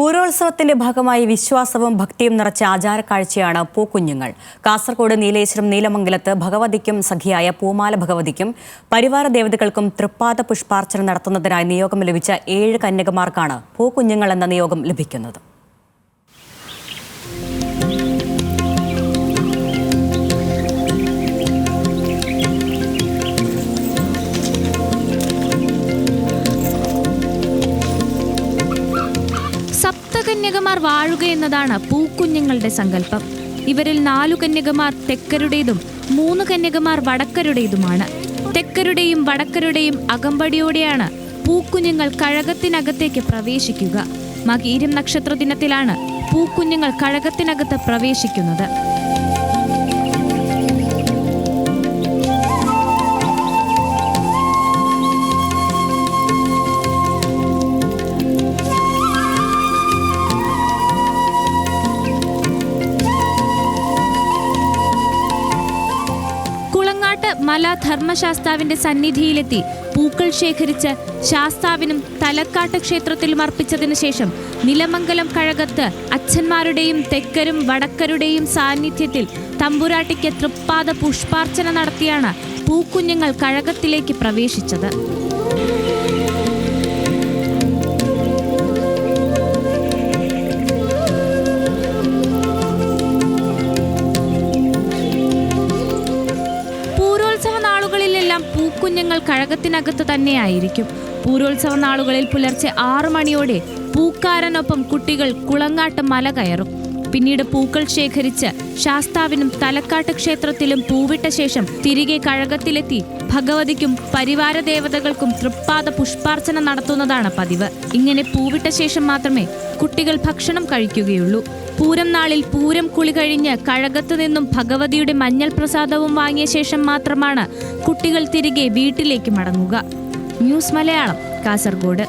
പൂരോത്സവത്തിന്റെ ഭാഗമായി വിശ്വാസവും ഭക്തിയും നിറച്ച ആചാരക്കാഴ്ചയാണ് പൂക്കുഞ്ഞുങ്ങൾ. കാസർഗോഡ് നീലേശ്വരം നീലമംഗലത്ത് ഭഗവതിക്കും സഖിയായ പൂമാല ഭഗവതിക്കും പരിവാര ദേവതകൾക്കും തൃപ്പാദ പുഷ്പാർച്ചന നടത്തുന്നതിനായി നിയോഗം ലഭിച്ച 7 കന്യകമാർക്കാണ് പൂക്കുഞ്ഞുങ്ങൾ എന്ന നിയോഗം ലഭിക്കുന്നത്. സപ്തകന്യകമാർ വാഴുക എന്നതാണ് പൂക്കുഞ്ഞുങ്ങളുടെ സങ്കല്പം. ഇവരിൽ 4 കന്യകമാർ തെക്കരുടേതും 3 കന്യകമാർ വടക്കരുടേതുമാണ്. തെക്കരുടെയും വടക്കരുടെയും അകമ്പടിയോടെയാണ് പൂക്കുഞ്ഞുങ്ങൾ കഴകത്തിനകത്തേക്ക് പ്രവേശിക്കുക. മകീരം നക്ഷത്ര ദിനത്തിലാണ് പൂക്കുഞ്ഞുങ്ങൾ കഴകത്തിനകത്ത് പ്രവേശിക്കുന്നത്. മല ധർമ്മശാസ്താവിന്റെ സന്നിധിയിലെത്തി പൂക്കൾ ശേഖരിച്ച് ശാസ്താവിനും തലക്കാട്ട് ക്ഷേത്രത്തിലും അർപ്പിച്ചതിനു ശേഷം നിലമംഗലം കഴകത്ത് അച്ഛന്മാരുടെയും തെക്കരും വടക്കരുടെയും സാന്നിധ്യത്തിൽ തമ്പുരാട്ടിക്ക് തൃപ്പാദ പുഷ്പാർച്ചന നടത്തിയാണ് പൂക്കുഞ്ഞുങ്ങൾ കഴകത്തിലേക്ക് പ്രവേശിച്ചത്. പൂക്കുഞ്ഞുങ്ങൾ കഴകത്തിനകത്ത് തന്നെയായിരിക്കും. പൂരോത്സവ നാളുകളിൽ പുലർച്ചെ 6 മണിയോടെ പൂക്കാരനൊപ്പം കുട്ടികൾ കുളങ്ങാട്ട് മല കയറും. പിന്നീട് പൂക്കൾ ശേഖരിച്ച് ശാസ്താവിനും തലക്കാട്ട് ക്ഷേത്രത്തിലും പൂവിട്ട ശേഷം തിരികെ കഴകത്തിലെത്തി ഭഗവതിക്കും പരിവാര ദേവതകൾക്കും തൃപ്പാദ പുഷ്പാർച്ചന നടത്തുന്നതാണ് പതിവ്. ഇങ്ങനെ പൂവിട്ട ശേഷം മാത്രമേ കുട്ടികൾ ഭക്ഷണം കഴിക്കുകയുള്ളൂ. പൂരം നാളിൽ പൂരം കുളി കഴിഞ്ഞ് കഴകത്ത് നിന്നും ഭഗവതിയുടെ മഞ്ഞൾ പ്രസാദവും വാങ്ങിയ ശേഷം മാത്രമാണ് കുട്ടികൾ തിരികെ വീട്ടിലേക്ക് മടങ്ങുക. ന്യൂസ് മലയാളം, കാസർഗോഡ്.